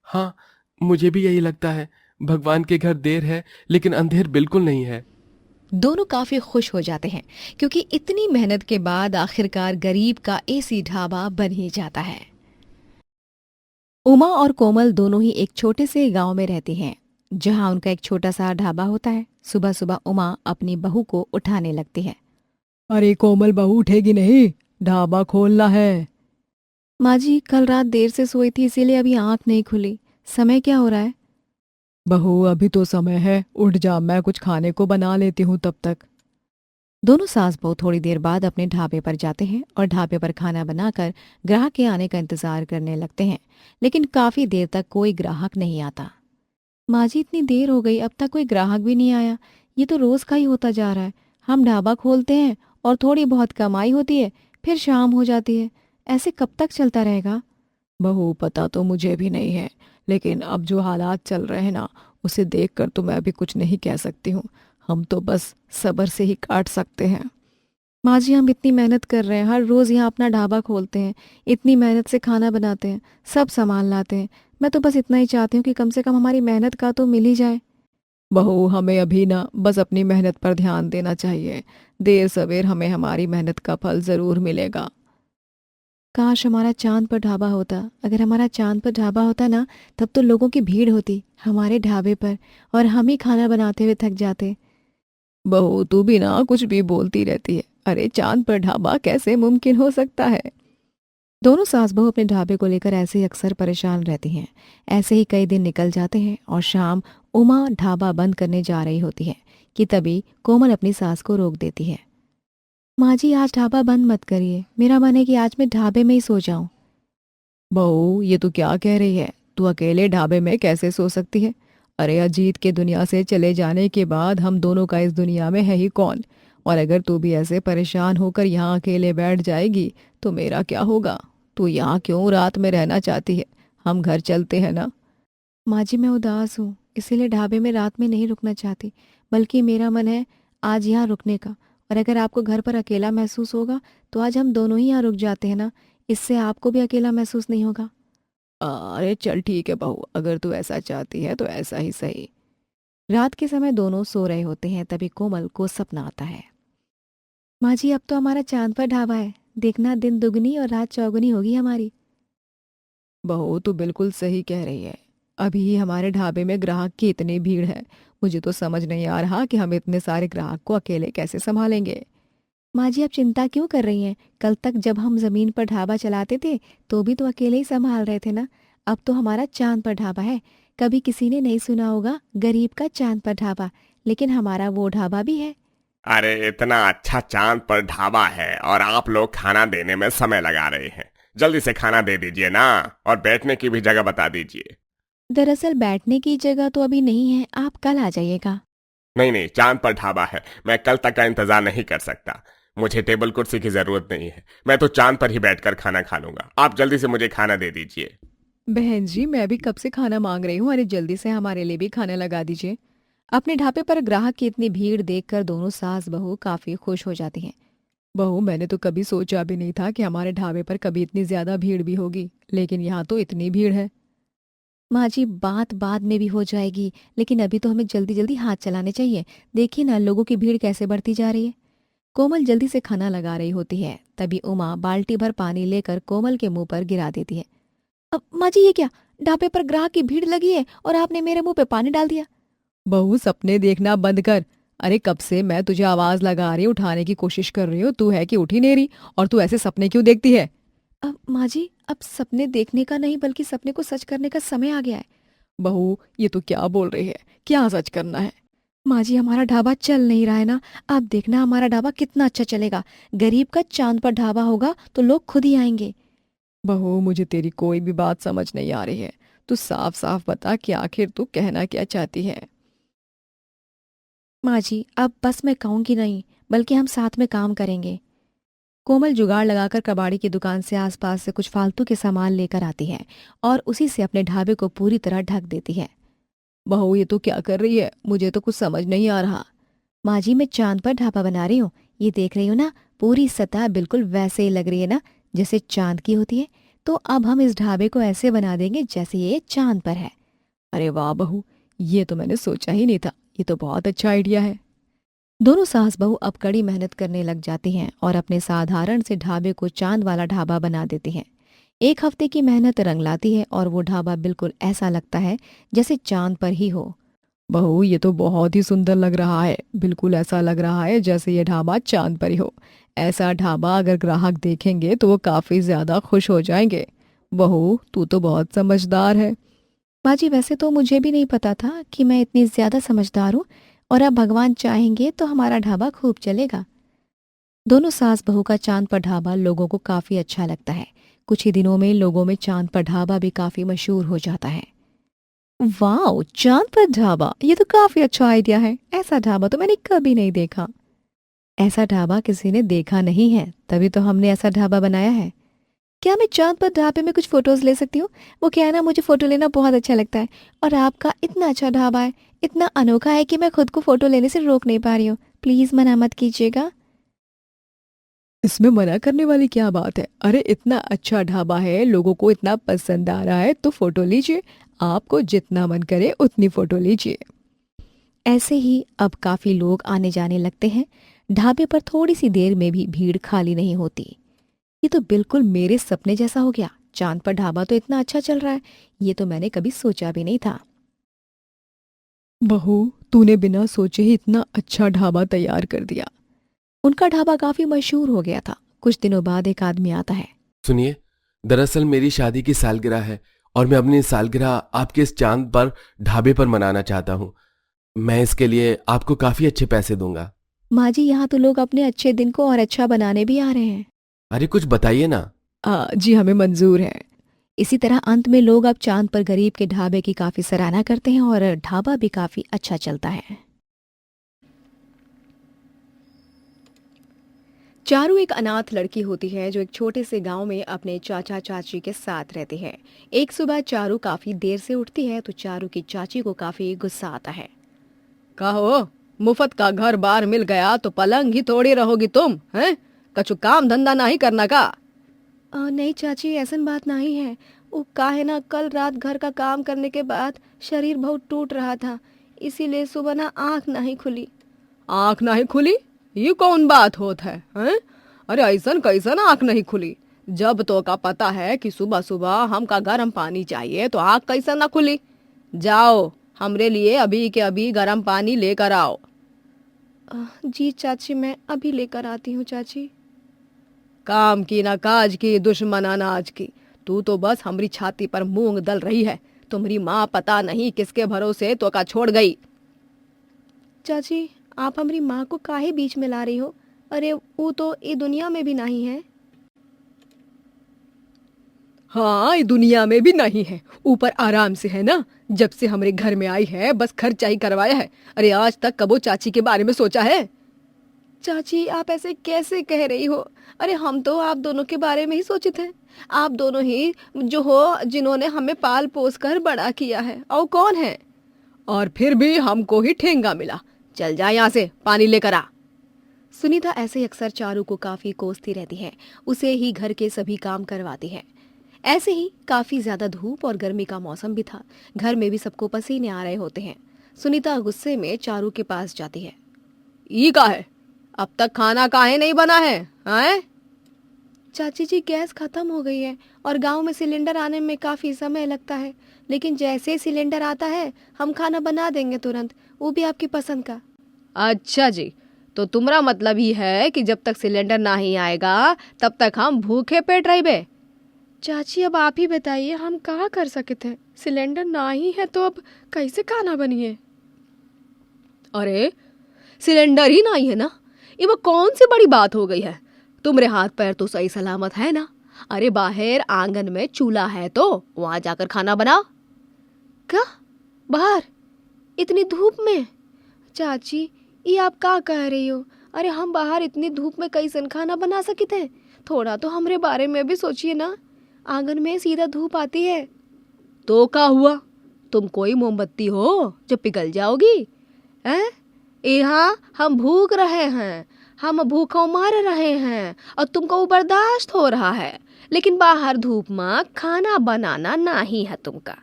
हाँ, मुझे भी यही लगता है। भगवान के घर देर है, लेकिन अंधेर बिल्कुल नहीं है।
दोनों काफी खुश हो जाते हैं क्योंकि इतनी मेहनत के बाद आखिरकार गरीब का एसी ढाबा बन ही जाता है। उमा और कोमल दोनों ही एक छोटे से गांव में रहती हैं, जहां उनका एक छोटा सा ढाबा होता है। सुबह सुबह उमा अपनी बहू को उठाने लगती है।
अरे कोमल बहू उठेगी नहीं, ढाबा खोलना है।
माँ जी, कल रात देर से सोई थी, इसीलिए अभी आंख नहीं खुली। समय क्या हो रहा है?
बहू अभी तो समय है, उठ जा, मैं कुछ खाने को बना लेती हूँ तब तक।
दोनों सास बहू थोड़ी देर बाद अपने ढाबे पर जाते हैं और ढाबे पर खाना बनाकर ग्राहक के आने का इंतजार करने लगते हैं, लेकिन काफी देर तक कोई ग्राहक नहीं आता। माँ जी, इतनी देर हो गई, अब तक कोई ग्राहक भी नहीं आया। ये तो रोज का ही होता जा रहा है। हम ढाबा खोलते हैं और थोड़ी बहुत कमाई होती है, फिर शाम हो जाती है। ऐसे कब तक चलता रहेगा?
बहू पता तो मुझे भी नहीं है, लेकिन अब जो हालात चल रहे हैं ना, उसे देखकर तो मैं भी कुछ नहीं कह सकती हूँ। हम तो बस सब्र से ही काट सकते हैं।
माँ जी, हम इतनी मेहनत कर रहे हैं, हर रोज यहाँ अपना ढाबा खोलते हैं, इतनी मेहनत से खाना बनाते हैं, सब सामान लाते हैं। मैं तो बस इतना ही चाहती हूँ कि कम से कम हमारी मेहनत का तो मिल ही जाए।
बहू हमें अभी ना बस अपनी मेहनत पर ध्यान देना चाहिए। देर सवेर हमें हमारी मेहनत का फल जरूर मिलेगा।
काश हमारा चांद पर ढाबा होता। अगर हमारा चांद पर ढाबा होता ना, तब तो लोगों की भीड़ होती हमारे ढाबे पर और हम ही खाना बनाते हुए थक जाते।
बहू तू भी ना कुछ भी बोलती रहती है। अरे चांद पर ढाबा कैसे मुमकिन हो सकता है?
दोनों सास बहू अपने ढाबे को लेकर ऐसे ही अक्सर परेशान रहती हैं। ऐसे ही कई दिन निकल जाते हैं और शाम उमा ढाबा बंद करने जा रही होती है कि तभी कोमल अपनी सास को रोक देती है। माँ जी, आज ढाबा बंद मत करिए, मेरा मन है कि आज मैं ढाबे में ही सो जाऊं।
बहू ये तू क्या कह रही है? तू अकेले ढाबे में कैसे सो सकती है? अरे अजीत के दुनिया से चले जाने के बाद हम दोनों का इस दुनिया में है ही कौन? और अगर तू भी ऐसे परेशान होकर यहाँ अकेले बैठ जाएगी तो मेरा क्या होगा? तू यहाँ क्यों रात में रहना चाहती है? हम घर चलते हैं ना।
माँ जी, मैं उदास हूँ, इसीलिए ढाबे में रात में नहीं रुकना चाहती, बल्कि मेरा मन है आज यहाँ रुकने का। और अगर आपको घर पर अकेला महसूस होगा तो आज हम दोनों ही यहाँ रुक जाते हैं ना, इससे आपको भी अकेला महसूस नहीं होगा।
अरे चल ठीक है बहू, अगर तू ऐसा चाहती है तो ऐसा ही सही।
रात के समय दोनों सो रहे होते हैं, तभी कोमल को सपना आता है। माँ जी अब तो हमारा चांद पर ढाबा है, देखना दिन दुगनी और रात चौगुनी होगी हमारी।
बहू तू बिल्कुल सही कह रही है। अभी ही हमारे ढाबे में ग्राहक की इतनी भीड़ है, मुझे तो समझ नहीं आ रहा कि हम इतने सारे ग्राहक को अकेले कैसे संभालेंगे।
माँ जी आप चिंता क्यों कर रही हैं? कल तक जब हम जमीन पर ढाबा चलाते थे तो भी तो अकेले ही संभाल रहे थे ना। अब तो हमारा चांद पर ढाबा है। कभी किसी ने नहीं सुना होगा गरीब का चांद पर ढाबा, लेकिन हमारा वो ढाबा भी है।
अरे इतना अच्छा चांद पर ढाबा है और आप लोग खाना देने में समय लगा रहे हैं। जल्दी से खाना दे दीजिए ना, और बैठने की भी जगह बता दीजिए।
दरअसल बैठने की जगह तो अभी नहीं है, आप कल आ जाइएगा।
नहीं नहीं, चांद पर ढाबा है, मैं कल तक का इंतजार नहीं कर सकता। मुझे टेबल कुर्सी की जरूरत नहीं है, मैं तो चांद पर ही बैठकर खाना खा लूंगा। आप जल्दी से मुझे खाना दे दीजिए।
बहन जी मैं भी कब से खाना मांग रही हूँ, अरे जल्दी से हमारे लिए भी खाना लगा दीजिए। अपने ढाबे पर ग्राहक की इतनी भीड़ देखकर दोनों सास बहू काफी खुश हो जाती हैं। बहू मैंने तो कभी सोचा भी नहीं था कि हमारे ढाबे पर कभी इतनी ज्यादा भीड़ भी होगी, लेकिन यहाँ तो इतनी भीड़ है।
माँ जी बात बाद में भी हो जाएगी, लेकिन अभी तो हमें जल्दी जल्दी हाथ चलाने चाहिए। देखिए ना लोगों की भीड़ कैसे बढ़ती जा रही है। कोमल जल्दी से खाना लगा रही होती है, तभी उमा बाल्टी भर पानी लेकर कोमल के मुंह पर गिरा देती है। अब माँ जी ये क्या, ढाबे पर ग्राहक की भीड़ लगी है और आपने मेरे मुंह पे पानी डाल दिया।
बहू सपने देखना बंद कर। अरे कब से मैं तुझे आवाज लगा रही हूँ, उठाने की कोशिश कर रही हूँ, तू है कि उठ ही नहीं रही, और तू ऐसे सपने क्यों देखती है?
अब माँ जी अब सपने देखने का नहीं बल्कि सपने को सच करने का समय आ गया है।
बहू ये तू क्या बोल रही है, क्या सच करना है?
माँ जी हमारा ढाबा चल नहीं रहा है ना, आप देखना हमारा ढाबा कितना अच्छा चलेगा। गरीब का चांद पर ढाबा होगा तो लोग खुद ही आएंगे।
बहू मुझे तेरी कोई भी बात समझ नहीं आ रही है। तू साफ साफ बता कि आखिर तू कहना क्या चाहती है।
माँ जी अब बस मैं कहूँगी नहीं, बल्कि हम साथ में काम करेंगे। कोमल जुगाड़ लगाकर कबाड़ी की दुकान से आसपास से कुछ फालतू के सामान लेकर आती है और उसी से अपने ढाबे को पूरी तरह ढक देती है।
बहू ये तू क्या कर रही है, मुझे तो कुछ समझ नहीं आ रहा।
माँ जी मैं चांद पर ढाबा बना रही हूँ, ये देख रही हो ना, पूरी सतह बिल्कुल वैसे ही लग रही है ना जैसे चांद की होती है। तो अब हम इस ढाबे को ऐसे बना देंगे जैसे ये चांद पर है।
अरे वाह बहू, ये तो मैंने सोचा ही नहीं था, ये तो बहुत अच्छा आइडिया है।
दोनों सास बहू अब कड़ी मेहनत करने लग जाती हैं और अपने साधारण से ढाबे को चांद वाला ढाबा बना देती हैं। एक हफ्ते की मेहनत रंग लाती है और वो ढाबा बिल्कुल ऐसा लगता है जैसे चांद पर ही हो।
बहू ये तो बहुत ही सुंदर लग रहा है, बिल्कुल ऐसा लग रहा है जैसे ये ढाबा चांद पर ही हो। ऐसा ढाबा अगर ग्राहक देखेंगे तो वो काफी ज्यादा खुश हो जाएंगे। बहू तू तो बहुत समझदार है।
माँ जी वैसे तो मुझे भी नहीं पता था कि मैं इतनी ज्यादा समझदार हूँ, और अब भगवान चाहेंगे तो हमारा ढाबा खूब चलेगा। दोनों सास बहू का चांद पर ढाबा लोगों को काफी अच्छा लगता है। कुछ ही दिनों में लोगों में चांद पर ढाबा भी काफी मशहूर हो जाता है। वाह चांद पर ढाबा, ये तो काफी अच्छा आइडिया है। ऐसा ढाबा तो मैंने कभी नहीं देखा। ऐसा ढाबा किसी ने देखा नहीं है, तभी तो हमने ऐसा ढाबा बनाया है। क्या मैं चांद पर ढाबे में कुछ फोटोज ले सकती हूँ? वो क्या है ना, मुझे फोटो लेना बहुत अच्छा लगता है, और आपका इतना अच्छा ढाबा है, इतना अनोखा है कि मैं खुद को फोटो लेने से रोक नहीं पा रही हूँ। प्लीज मना मत कीजिएगा।
इसमें मना करने वाली क्या बात है? अरे इतना अच्छा ढाबा है, लोगों को इतना पसंद आ रहा है तो फोटो लीजिए। आपको जितना मन करे उतनी फोटो लीजिए।
ऐसे ही अब काफी लोग आने जाने लगते हैं। ढाबे पर थोड़ी सी देर में भी भीड़ खाली नहीं होती। ये तो बिल्कुल मेरे सपने जैसा हो गया। चांद पर ढाबा तो इतना अच्छा चल रहा है, ये तो मैंने कभी सोचा भी नहीं था।
बहू तूने बिना सोचे ही इतना अच्छा ढाबा तैयार कर दिया।
उनका ढाबा काफी मशहूर हो गया था। कुछ दिनों बाद एक आदमी आता है।
सुनिए, दरअसल मेरी शादी की सालगिरह है और मैं अपनी सालगिरह आपके इस चांद पर ढाबे पर मनाना चाहता हूँ। मैं इसके लिए आपको काफी अच्छे पैसे दूंगा।
माँ जी यहाँ तो लोग अपने अच्छे दिन को और अच्छा बनाने भी आ रहे हैं।
अरे कुछ बताइए ना।
जी हमें मंजूर है।
इसी तरह अंत में लोग अब चांद पर गरीब के ढाबे की काफी सराहना करते हैं और ढाबा भी काफी अच्छा चलता है। चारू एक अनाथ लड़की होती है जो एक छोटे से गांव में अपने चाचा चाची के साथ रहती है। एक सुबह चारू काफी देर से उठती है तो चारू की चाची को काफी गुस्सा आता है।
कहो मुफ्त का घर बार मिल गया तो पलंग ही थोड़ी रहोगी तुम, हैं? कछु काम धंधा नहीं करना का?
नहीं चाची ऐसन बात नहीं है। वो का है ना, कल रात घर का काम करने के बाद शरीर बहुत टूट रहा था, इसीलिए सुबह ना आँख नहीं खुली।
आंख नहीं खुली? ये कौन बात होत है हैं? अरे ऐसन कैसन आँख नहीं खुली? जब तो का पता है कि सुबह सुबह हमका गर्म पानी चाहिए तो आँख कैसा ना खुली? जाओ हमरे लिए अभी के अभी गर्म पानी लेकर आओ।
जी चाची, मैं अभी लेकर आती हूँ चाची।
काम की ना काज की, दुश्मन अनाज की। तू तो बस हमारी छाती पर मूंग दल रही है। तुम्हारी माँ पता नहीं किसके भरोसे तो का छोड़ गई।
चाची, आप हमारी माँ को काहे बीच में ला रही हो? अरे वो तो ये दुनिया में भी नहीं है।
हाँ, ये दुनिया में भी नहीं है, ऊपर आराम से है ना। जब से हमारे घर में आई है बस खर्चा ही करवाया है। अरे आज तक कबो चाची के बारे में सोचा है?
चाची, आप ऐसे कैसे कह रही हो? अरे हम तो आप दोनों के बारे में ही सोचे थे। आप दोनों ही जो हो जिन्होंने हमें पाल पोस कर बड़ा किया है। और कौन है?
और फिर भी हमको ही ठेंगा मिला। चल जा यहाँ से, पानी लेकर आ।
सुनीता ऐसे ही अक्सर चारू को काफी कोसती रहती है, उसे ही घर के सभी काम करवाती है। ऐसे ही काफी ज्यादा धूप और गर्मी का मौसम भी था। घर में भी सबको पसीने आ रहे होते हैं। सुनीता गुस्से में चारू के पास जाती है।
ई का है? अब तक खाना काहे नहीं बना है? हैं?
चाची जी, गैस खत्म हो गई है और गांव में सिलेंडर आने में काफी समय लगता है, लेकिन जैसे सिलेंडर आता है हम खाना बना देंगे तुरंत, वो भी आपकी पसंद का।
अच्छा जी, तो तुम्हारा मतलब ही है कि जब तक सिलेंडर नहीं आएगा तब तक हम भूखे पेट रहिबे?
चाची, अब आप ही बताइए, हम कहाँ कर सकते हैं? सिलेंडर ना ही है तो अब कैसे खाना बनिए?
अरे सिलेंडर ही नहीं है ना, ये वो कौन सी बड़ी बात हो गई है? तुम्हारे हाथ पैर तो सही सलामत है ना? अरे बाहर आंगन में चूल्हा है तो वहां जाकर खाना बनाओ।
क्या? बाहर इतनी धूप में? चाची, ये आप क्या कह रही हो? अरे हम बाहर इतनी धूप में कैसन खाना बना सकते हैं? थोड़ा तो हमरे बारे में भी सोचिए ना। आंगन में सीधा धूप आती है।
तो क्या हुआ? तुम कोई मोमबत्ती हो जो पिघल जाओगी? हैं? यहाँ हम भूख रहे हैं, हम भूखों मर रहे हैं और तुमको वो बर्दाश्त हो रहा है, लेकिन बाहर धूप में खाना बनाना नहीं है तुमका।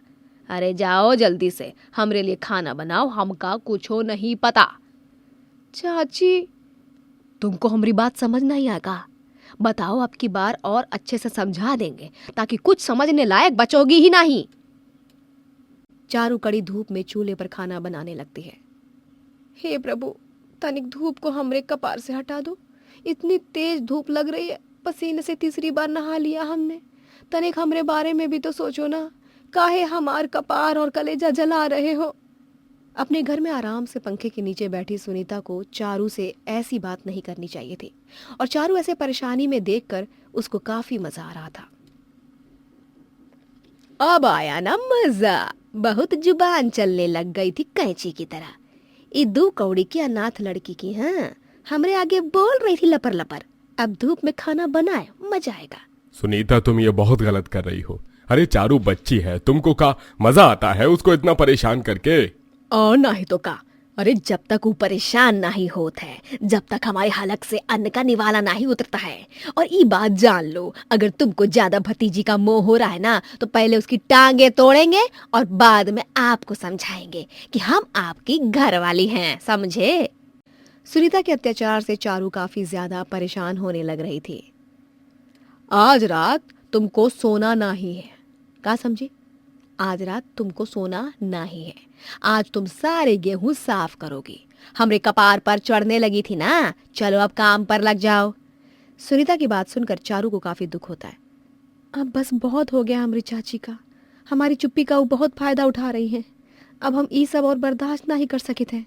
अरे जाओ जल्दी से हमरे लिए खाना बनाओ, हमका कुछ हो नहीं पता।
चाची,
तुमको हमारी बात समझ नहीं आएगा? बताओ, अब की बार और अच्छे से समझा देंगे ताकि कुछ समझने लायक बचोगी ही नहीं।
चारू कड़ी धूप में चूल्हे पर खाना बनाने लगती है। हे प्रभु, तनिक धूप को हमरे कपार से हटा दो। इतनी तेज धूप लग रही है, पसीने से तीसरी बार नहा लिया हमने। तनिक हमरे बारे में भी तो सोचो ना, काहे हमार कपार और कलेजा जला रहे हो? अपने घर में आराम से पंखे के नीचे बैठी सुनीता को चारू से ऐसी बात नहीं करनी चाहिए थी, और चारू ऐसे परेशानी में देखकर उसको काफी मजा आ रहा था।
अब आया ना मजा, बहुत जुबान चलने लग गई थी कैंची की तरह। ये 2 कौड़ी की अनाथ लड़की की, हाँ, हमरे आगे बोल रही थी लपर लपर। अब धूप में खाना बनाए, मजा आएगा।
सुनीता, तुम ये बहुत गलत कर रही हो। अरे चारू बच्ची है, तुमको का मजा आता है उसको इतना परेशान करके?
और नहीं तो का। अरे जब तक वो परेशान नहीं होता है, जब तक हमारे हलक से अन्न का निवाला नहीं उतरता है। और ये बात जान लो, अगर तुमको ज्यादा भतीजी का मोह हो रहा है ना, तो पहले उसकी टांगे तोड़ेंगे और बाद में आपको समझाएंगे कि हम आपकी घरवाली हैं, समझे?
सुनीता के अत्याचार से चारू काफी ज्यादा परेशान होने लग रही थी।
आज रात तुमको सोना नहीं है,
का समझी? आज रात तुमको सोना नहीं है। आज तुम सारे गेहूं साफ करोगी। हमरे कपार पर चढ़ने लगी थी ना, चलो अब काम पर लग जाओ। सुनीता की बात सुनकर चारू को काफी दुख होता है। अब बस बहुत हो गया हमरी चाची का। हमारी चुप्पी का वो बहुत फायदा उठा रही हैं। अब हम ये सब और बर्दाश्त नहीं कर सके थे।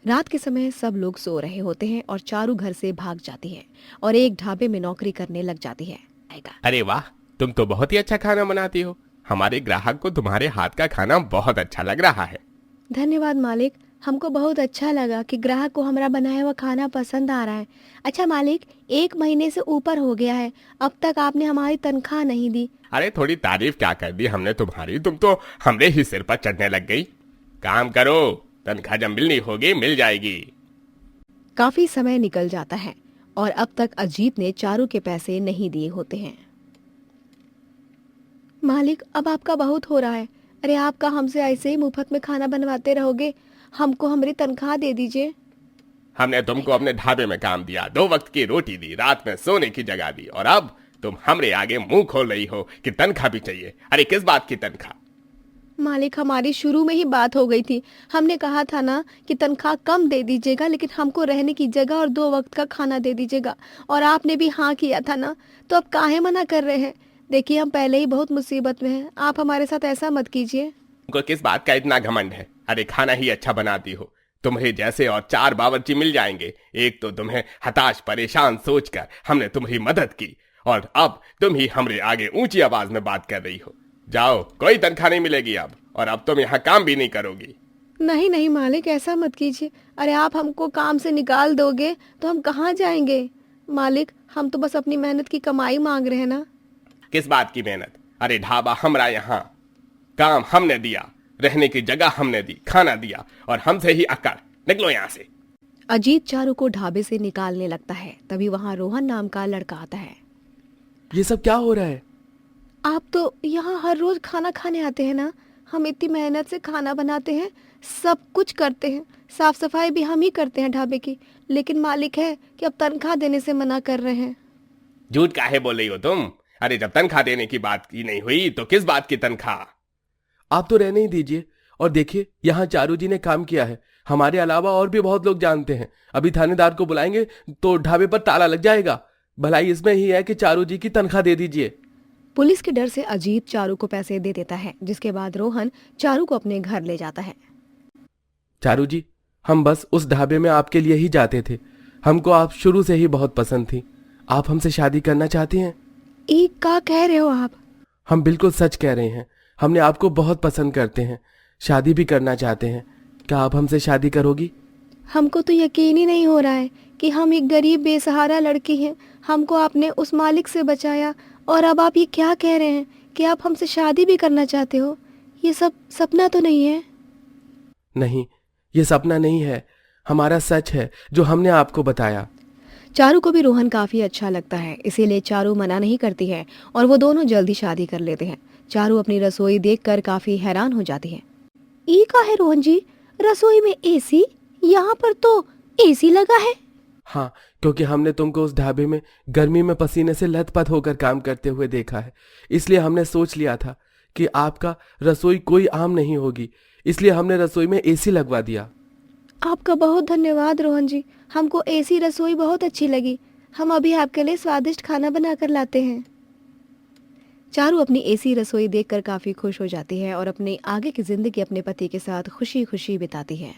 रात के समय सब लोग सो रहे होते हैं और चारू घर से भाग जाती है और एक ढाबे में नौकरी करने लग जाती है।
अरे वाह, तुम तो बहुत ही अच्छा खाना बनाती हो। हमारे ग्राहक को तुम्हारे हाथ का खाना बहुत अच्छा लग रहा है।
धन्यवाद मालिक, हमको बहुत अच्छा लगा कि ग्राहक को हमारा बनाया हुआ खाना पसंद आ रहा है। अच्छा मालिक, 1 महीने से ऊपर हो गया है, अब तक आपने हमारी तनख्वाह नहीं दी।
अरे थोड़ी तारीफ क्या कर दी हमने तुम्हारी, तुम तो हमरे ही सिर पर चढ़ने लग गई। काम करो, तनख्वाह जब मिलनी होगी मिल जाएगी।
काफी समय निकल जाता है और अब तक अजीत ने चारू के पैसे नहीं दिए होते हैं। मालिक, अब आपका बहुत हो रहा है। अरे आपका हमसे ऐसे ही मुफ्त में खाना बनवाते रहोगे? हमको हमारी तनख्वाह दे दीजिए।
हमने तुमको अपने ढाबे में काम दिया, 2 वक्त की रोटी दी, रात में सोने की जगह दी, और अब तुम हमरे आगे मुंह खोल रही हो कि तनख्वाह भी चाहिए। अरे किस बात की तनख्वाह?
मालिक, हमारी शुरू में ही बात हो गई थी। हमने कहा था ना कि तनख्वाह कम दे दीजिएगा, लेकिन हमको रहने की जगह और 2 वक्त का खाना दे दीजिएगा, और आपने भी हाँ किया था ना, तो अब काहे मना कर रहे हैं? देखिए, हम पहले ही बहुत मुसीबत में हैं, आप हमारे साथ ऐसा मत कीजिए।
तुमको किस बात का इतना घमंड है? अरे खाना ही अच्छा बनाती हो, तुम्हें जैसे और 4 बावर्ची मिल जाएंगे। एक तो तुम्हें हताश परेशान सोचकर हमने तुम्हारी मदद की, और अब तुम ही हमरे आगे ऊंची आवाज में बात कर रही हो। जाओ, कोई तनख्वाह नहीं मिलेगी अब, और अब तुम यहाँ काम भी नहीं करोगी।
नहीं नहीं मालिक, ऐसा मत कीजिए। अरे आप हमको काम से निकाल दोगे तो हम कहाँ जाएंगे? मालिक, हम तो बस अपनी मेहनत की कमाई मांग रहे हैं ना।
किस बात की मेहनत? अरे ढाबा हमरा यहाँ, काम हमने दिया, रहने की जगह हमने दी, खाना दिया, और हमसे ही अकड़। निकलो यहाँ से।
अजीत चारू को ढाबे से निकालने लगता है। तभी वहाँ रोहन नाम का लड़का आता है।
ये सब क्या हो रहा है?
आप तो यहाँ हर रोज खाना खाने आते हैं ना? हम इतनी मेहनत से खाना बनाते हैं, सब कुछ करते हैं, साफ सफाई भी हम ही करते हैं ढाबे की, लेकिन मालिक है कि अब तनख्वाह देने से मना कर रहे हैं।
झूठ काहे बोल रही हो तुम? अरे जब तनख्वाह देने की बात की नहीं हुई तो किस बात की तनख्वाह?
आप तो रहने ही दीजिए, और देखिए यहाँ चारू जी ने काम किया है, हमारे अलावा और भी बहुत लोग जानते हैं। अभी थानेदार को बुलाएंगे तो ढाबे पर ताला लग जाएगा। भलाई इसमें ही है कि चारू जी की तनख्वाह दे दीजिए।
पुलिस के डर से अजीत चारू को पैसे दे देता है, जिसके बाद रोहन चारू को अपने घर ले जाता है।
चारू जी, हम बस उस ढाबे में आपके लिए ही जाते थे। हमको आप शुरू से ही बहुत पसंद थी। आप हमसे शादी करना चाहती हैं?
एक का कह रहे हो आप?
हम बिल्कुल सच कह रहे हैं। हमने आपको बहुत पसंद करते हैं, शादी भी करना चाहते हैं। क्या आप हमसे शादी करोगी?
हमको तो यकीन ही नहीं हो रहा है कि हम एक गरीब बेसहारा लड़की हैं। हमको आपने उस मालिक से बचाया, और अब आप ये क्या कह रहे हैं कि आप हमसे शादी भी करना चाहते हो? ये सब सपना तो नहीं है?
नहीं, ये सपना नहीं है, हमारा सच है जो हमने आपको बताया।
चारू को भी रोहन काफी अच्छा लगता है, इसीलिए चारू मना नहीं करती है, और वो दोनों जल्दी शादी कर लेते हैं। चारू अपनी रसोई देखकर काफी हैरान हो जाती है। ई का है रोहन जी, रसोई में एसी? यहाँ पर तो एसी लगा है।
हाँ, क्योंकि हमने तुमको उस ढाबे में गर्मी में पसीने से लथपथ होकर काम करते हुए देखा है, इसलिए हमने सोच लिया था कि आपका रसोई कोई आम नहीं होगी, इसलिए हमने रसोई में एसी लगवा दिया।
आपका बहुत धन्यवाद रोहन जी, हमको एसी रसोई बहुत अच्छी लगी। हम अभी आपके लिए स्वादिष्ट खाना बनाकर लाते हैं। चारू अपनी एसी रसोई देखकर काफी खुश हो जाती है और अपनी आगे की जिंदगी अपने पति के साथ खुशी खुशी बिताती है।